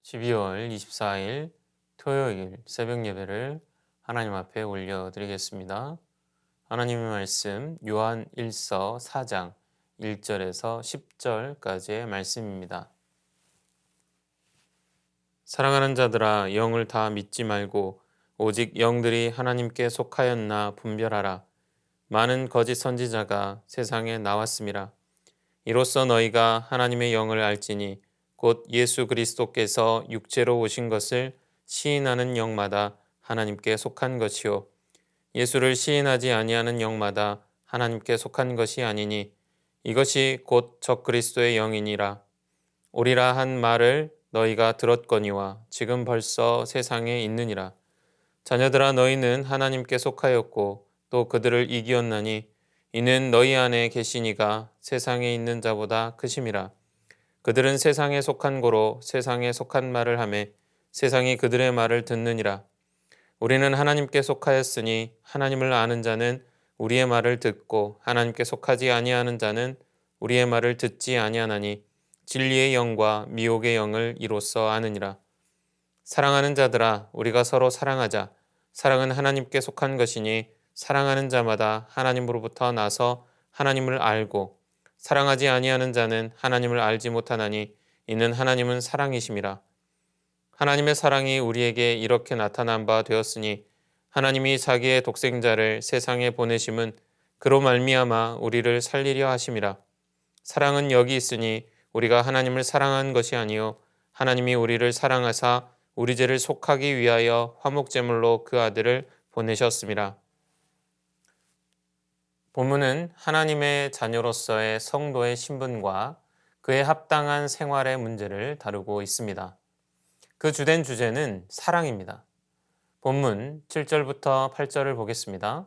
12월 24일 토요일 새벽 예배를 하나님 앞에 올려드리겠습니다. 하나님의 말씀 요한 1서 4장 1절에서 10절까지의 말씀입니다. 사랑하는 자들아, 영을 다 믿지 말고 오직 영들이 하나님께 속하였나 분별하라. 많은 거짓 선지자가 세상에 나왔음이라. 이로써 너희가 하나님의 영을 알지니 곧 예수 그리스도께서 육체로 오신 것을 시인하는 영마다 하나님께 속한 것이요 예수를 시인하지 아니하는 영마다 하나님께 속한 것이 아니니 이것이 곧 적그리스도의 영이니라. 오리라 한 말을 너희가 들었거니와 지금 벌써 세상에 있느니라. 자녀들아, 너희는 하나님께 속하였고 또 그들을 이기었나니 이는 너희 안에 계시니가 세상에 있는 자보다 크심이라. 그들은 세상에 속한 고로 세상에 속한 말을 하매 세상이 그들의 말을 듣느니라. 우리는 하나님께 속하였으니 하나님을 아는 자는 우리의 말을 듣고 하나님께 속하지 아니하는 자는 우리의 말을 듣지 아니하나니 진리의 영과 미혹의 영을 이로써 아느니라. 사랑하는 자들아, 우리가 서로 사랑하자. 사랑은 하나님께 속한 것이니 사랑하는 자마다 하나님으로부터 나서 하나님을 알고 사랑하지 아니하는 자는 하나님을 알지 못하나니 이는 하나님은 사랑이심이라. 하나님의 사랑이 우리에게 이렇게 나타난 바 되었으니 하나님이 자기의 독생자를 세상에 보내심은 그로 말미암아 우리를 살리려 하심이라. 사랑은 여기 있으니 우리가 하나님을 사랑한 것이 아니요 하나님이 우리를 사랑하사 우리 죄를 속하기 위하여 화목제물로 그 아들을 보내셨음이라. 본문은 하나님의 자녀로서의 성도의 신분과 그에 합당한 생활의 문제를 다루고 있습니다. 그 주된 주제는 사랑입니다. 본문 7절부터 8절을 보겠습니다.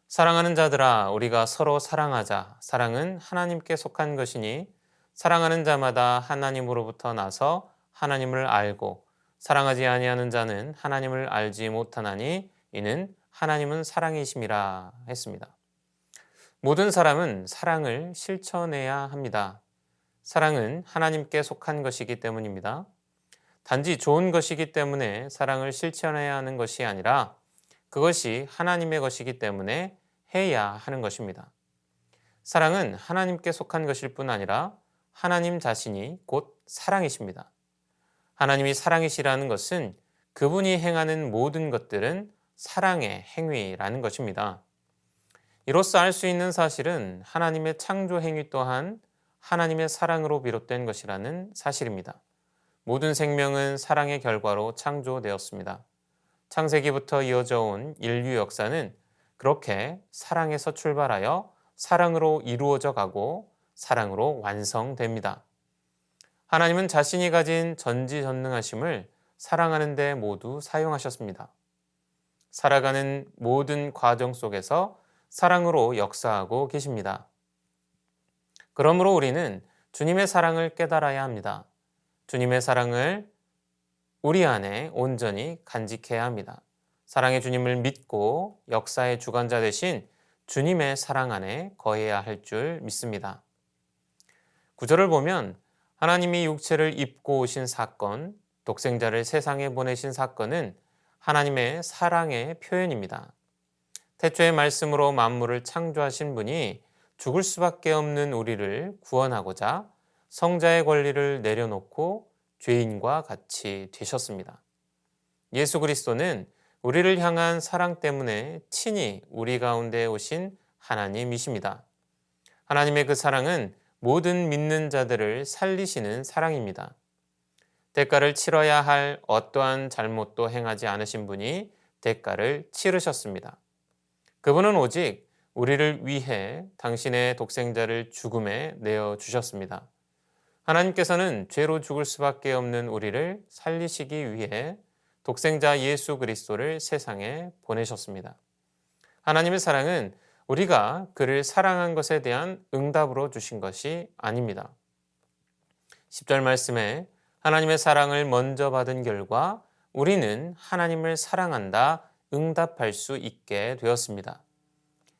사랑하는 자들아, 우리가 서로 사랑하자. 사랑은 하나님께 속한 것이니 사랑하는 자마다 하나님으로부터 나서 하나님을 알고 사랑하지 아니하는 자는 하나님을 알지 못하나니 이는 하나님은 사랑이심이라 했습니다. 모든 사람은 사랑을 실천해야 합니다. 사랑은 하나님께 속한 것이기 때문입니다. 단지 좋은 것이기 때문에 사랑을 실천해야 하는 것이 아니라 그것이 하나님의 것이기 때문에 해야 하는 것입니다. 사랑은 하나님께 속한 것일 뿐 아니라 하나님 자신이 곧 사랑이십니다. 하나님이 사랑이시라는 것은 그분이 행하는 모든 것들은 사랑의 행위라는 것입니다. 이로써 알 수 있는 사실은 하나님의 창조 행위 또한 하나님의 사랑으로 비롯된 것이라는 사실입니다. 모든 생명은 사랑의 결과로 창조되었습니다. 창세기부터 이어져 온 인류 역사는 그렇게 사랑에서 출발하여 사랑으로 이루어져 가고 사랑으로 완성됩니다. 하나님은 자신이 가진 전지전능하심을 사랑하는 데 모두 사용하셨습니다. 살아가는 모든 과정 속에서 사랑으로 역사하고 계십니다. 그러므로 우리는 주님의 사랑을 깨달아야 합니다. 주님의 사랑을 우리 안에 온전히 간직해야 합니다. 사랑의 주님을 믿고 역사의 주관자 되신 주님의 사랑 안에 거해야 할 줄 믿습니다. 구절을 보면 하나님이 육체를 입고 오신 사건, 독생자를 세상에 보내신 사건은 하나님의 사랑의 표현입니다. 태초의 말씀으로 만물을 창조하신 분이 죽을 수밖에 없는 우리를 구원하고자 성자의 권리를 내려놓고 죄인과 같이 되셨습니다. 예수 그리스도는 우리를 향한 사랑 때문에 친히 우리 가운데 오신 하나님이십니다. 하나님의 그 사랑은 모든 믿는 자들을 살리시는 사랑입니다. 대가를 치러야 할 어떠한 잘못도 행하지 않으신 분이 대가를 치르셨습니다. 그분은 오직 우리를 위해 당신의 독생자를 죽음에 내어주셨습니다. 하나님께서는 죄로 죽을 수밖에 없는 우리를 살리시기 위해 독생자 예수 그리스도를 세상에 보내셨습니다. 하나님의 사랑은 우리가 그를 사랑한 것에 대한 응답으로 주신 것이 아닙니다. 10절 말씀에 하나님의 사랑을 먼저 받은 결과 우리는 하나님을 사랑한다 응답할 수 있게 되었습니다.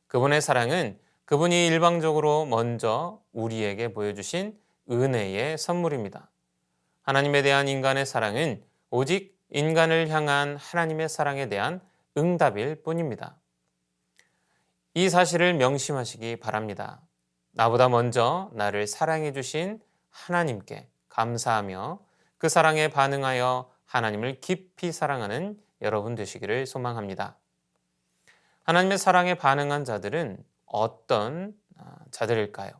그분의 사랑은 그분이 일방적으로 먼저 우리에게 보여주신 은혜의 선물입니다. 하나님에 대한 인간의 사랑은 오직 인간을 향한 하나님의 사랑에 대한 응답일 뿐입니다. 이 사실을 명심하시기 바랍니다. 나보다 먼저 나를 사랑해 주신 하나님께 감사하며 그 사랑에 반응하여 하나님을 깊이 사랑하는 여러분 되시기를 소망합니다. 하나님의 사랑에 반응한 자들은 어떤 자들일까요?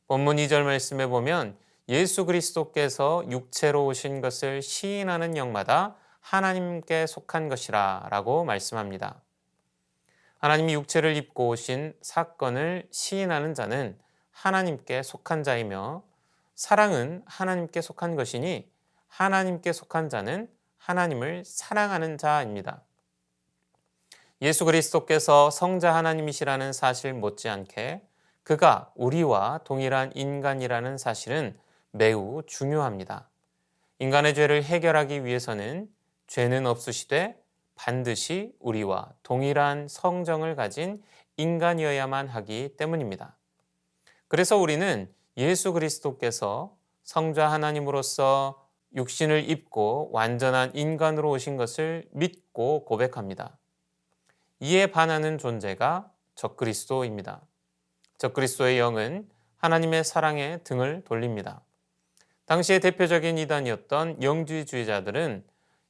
본문 2절 말씀에 보면 예수 그리스도께서 육체로 오신 것을 시인하는 영마다 하나님께 속한 것이라 라고 말씀합니다. 하나님이 육체를 입고 오신 사건을 시인하는 자는 하나님께 속한 자이며 사랑은 하나님께 속한 것이니 하나님께 속한 자는 하나님을 사랑하는 자입니다. 예수 그리스도께서 성자 하나님이시라는 사실 못지않게 그가 우리와 동일한 인간이라는 사실은 매우 중요합니다. 인간의 죄를 해결하기 위해서는 죄는 없으시되 반드시 우리와 동일한 성정을 가진 인간이어야만 하기 때문입니다. 그래서 우리는 예수 그리스도께서 성자 하나님으로서 육신을 입고 완전한 인간으로 오신 것을 믿고 고백합니다. 이에 반하는 존재가 적그리스도입니다. 적그리스도의 영은 하나님의 사랑에 등을 돌립니다. 당시의 대표적인 이단이었던 영주주의자들은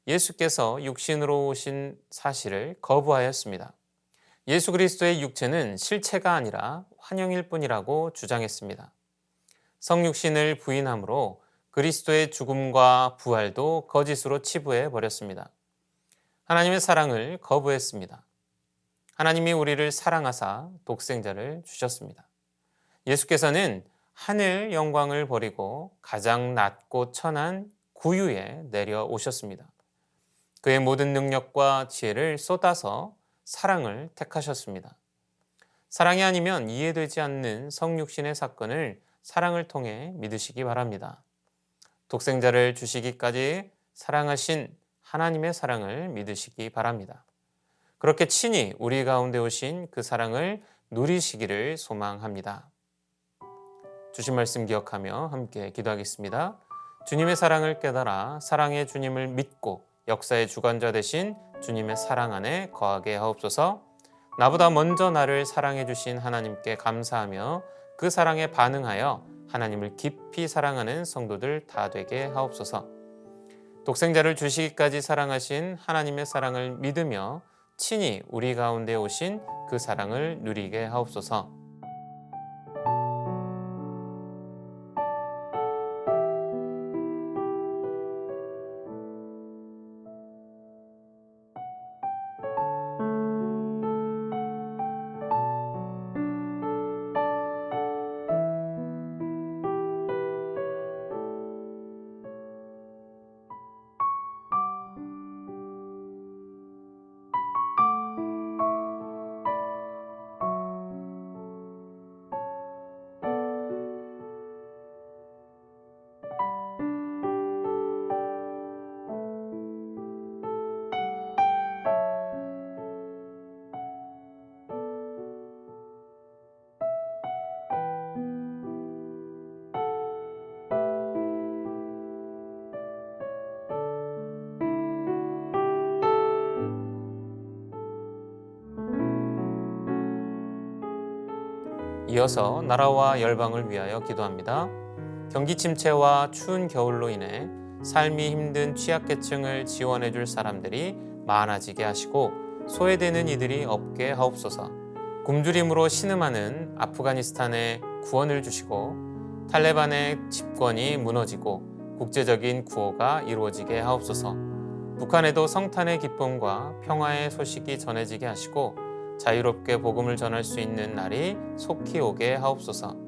예수께서 육신으로 오신 사실을 거부하였습니다. 예수 그리스도의 육체는 실체가 아니라 환영일 뿐이라고 주장했습니다. 성육신을 부인함으로 그리스도의 죽음과 부활도 거짓으로 치부해 버렸습니다. 하나님의 사랑을 거부했습니다. 하나님이 우리를 사랑하사 독생자를 주셨습니다. 예수께서는 하늘 영광을 버리고 가장 낮고 천한 구유에 내려오셨습니다. 그의 모든 능력과 지혜를 쏟아서 사랑을 택하셨습니다. 사랑이 아니면 이해되지 않는 성육신의 사건을 사랑을 통해 믿으시기 바랍니다. 독생자를 주시기까지 사랑하신 하나님의 사랑을 믿으시기 바랍니다. 그렇게 친히 우리 가운데 오신 그 사랑을 누리시기를 소망합니다. 주신 말씀 기억하며 함께 기도하겠습니다. 주님의 사랑을 깨달아 사랑의 주님을 믿고 역사의 주관자 되신 주님의 사랑 안에 거하게 하옵소서. 나보다 먼저 나를 사랑해 주신 하나님께 감사하며 그 사랑에 반응하여 하나님을 깊이 사랑하는 성도들 다 되게 하옵소서. 독생자를 주시기까지 사랑하신 하나님의 사랑을 믿으며 친히 우리 가운데 오신 그 사랑을 누리게 하옵소서. 이어서 나라와 열방을 위하여 기도합니다. 경기 침체와 추운 겨울로 인해 삶이 힘든 취약계층을 지원해 줄 사람들이 많아지게 하시고 소외되는 이들이 없게 하옵소서. 굶주림으로 신음하는 아프가니스탄에 구원을 주시고 탈레반의 집권이 무너지고 국제적인 구호가 이루어지게 하옵소서. 북한에도 성탄의 기쁨과 평화의 소식이 전해지게 하시고 자유롭게 복음을 전할 수 있는 날이 속히 오게 하옵소서.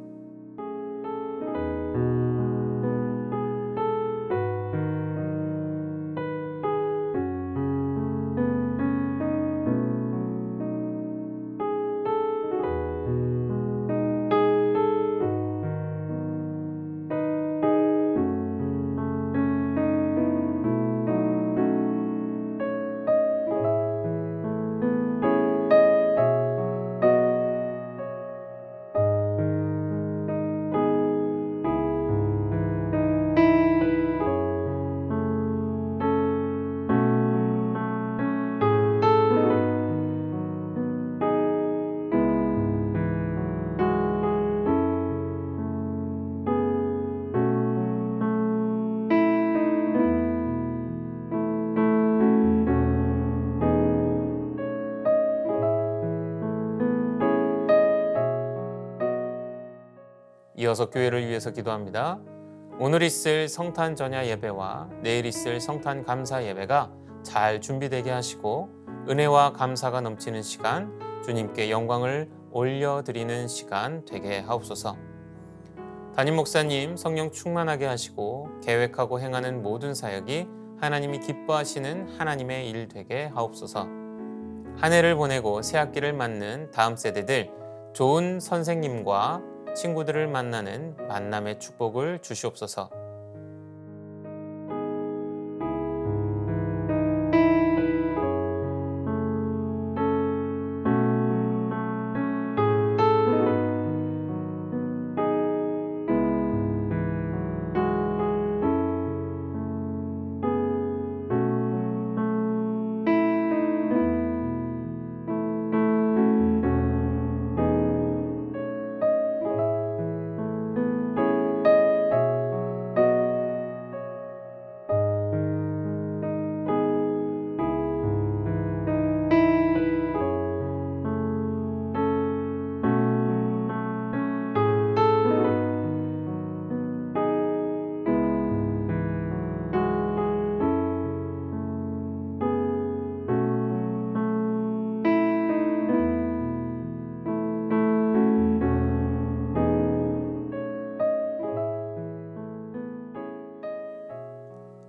이어서 교회를 위해서 기도합니다. 오늘 있을 성탄 전야 예배와 내일 있을 성탄 감사 예배가 잘 준비되게 하시고 은혜와 감사가 넘치는 시간, 주님께 영광을 올려드리는 시간 되게 하옵소서. 담임 목사님 성령 충만하게 하시고 계획하고 행하는 모든 사역이 하나님이 기뻐하시는 하나님의 일 되게 하옵소서. 한 해를 보내고 새 학기를 맞는 다음 세대들 좋은 선생님과 친구들을 만나는 만남의 축복을 주시옵소서.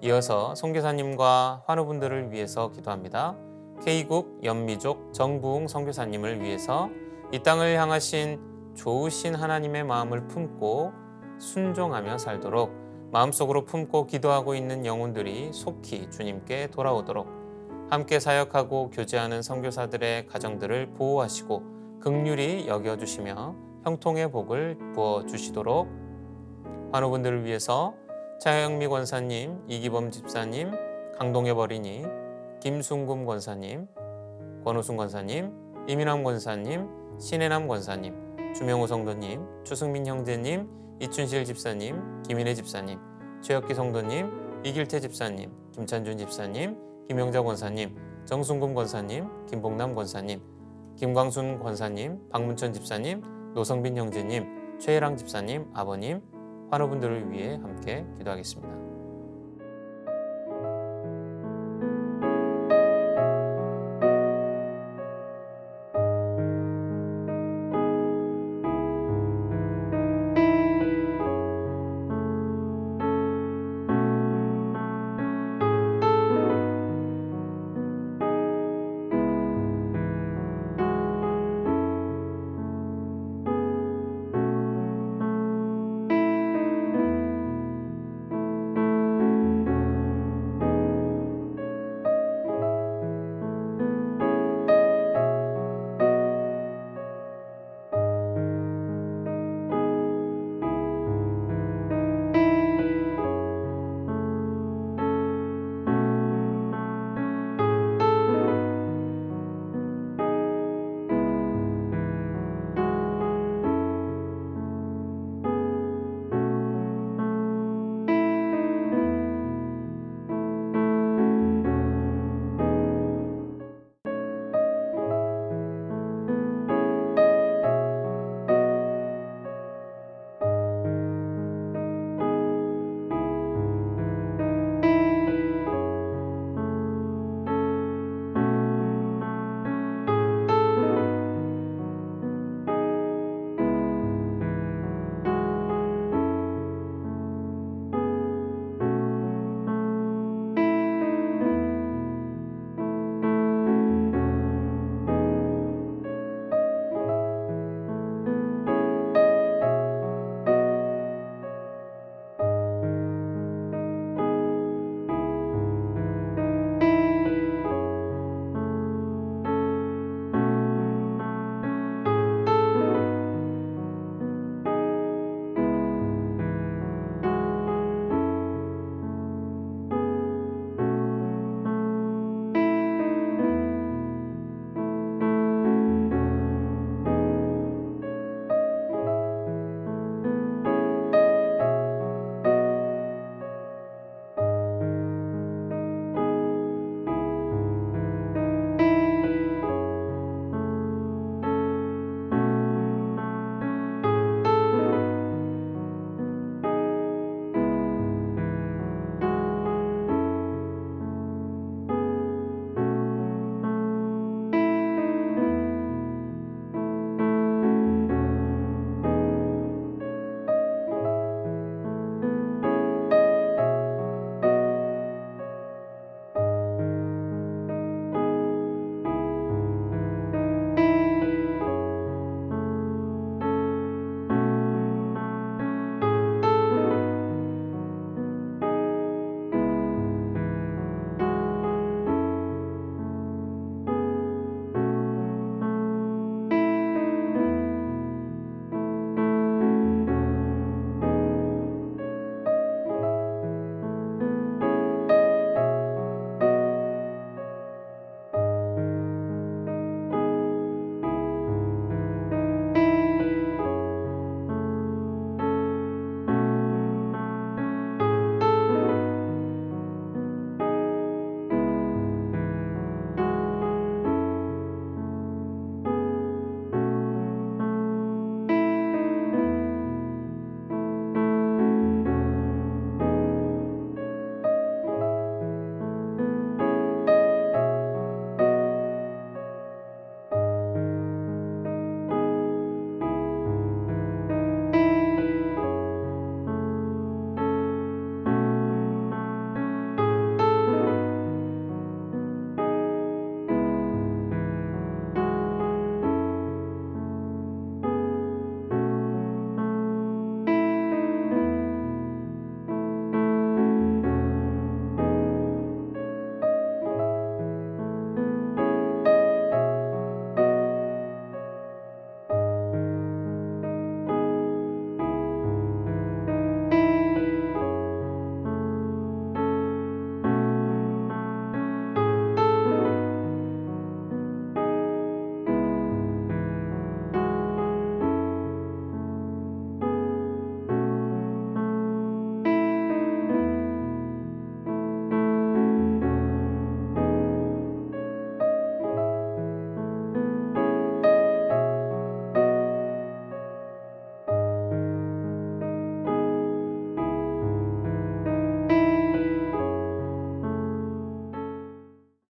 이어서 선교사님과 환우분들을 위해서 기도합니다. K국 연미족 정부웅 선교사님을 위해서 이 땅을 향하신 좋으신 하나님의 마음을 품고 순종하며 살도록 마음속으로 품고 기도하고 있는 영혼들이 속히 주님께 돌아오도록 함께 사역하고 교제하는 선교사들의 가정들을 보호하시고 긍휼히 여겨주시며 형통의 복을 부어주시도록 환우분들을 위해서 차영미 권사님, 이기범 집사님, 강동엽 어린이, 김순금 권사님, 권우순 권사님, 이민남 권사님, 신혜남 권사님, 주명호 성도님, 추승민 형제님, 이춘실 집사님, 김인혜 집사님, 최혁기 성도님, 이길태 집사님, 김찬준 집사님, 김영자 권사님, 정순금 권사님, 김봉남 권사님, 김광순 권사님, 박문천 집사님, 노성빈 형제님, 최혜랑 집사님, 아버님, 환우분들을 위해 함께 기도하겠습니다.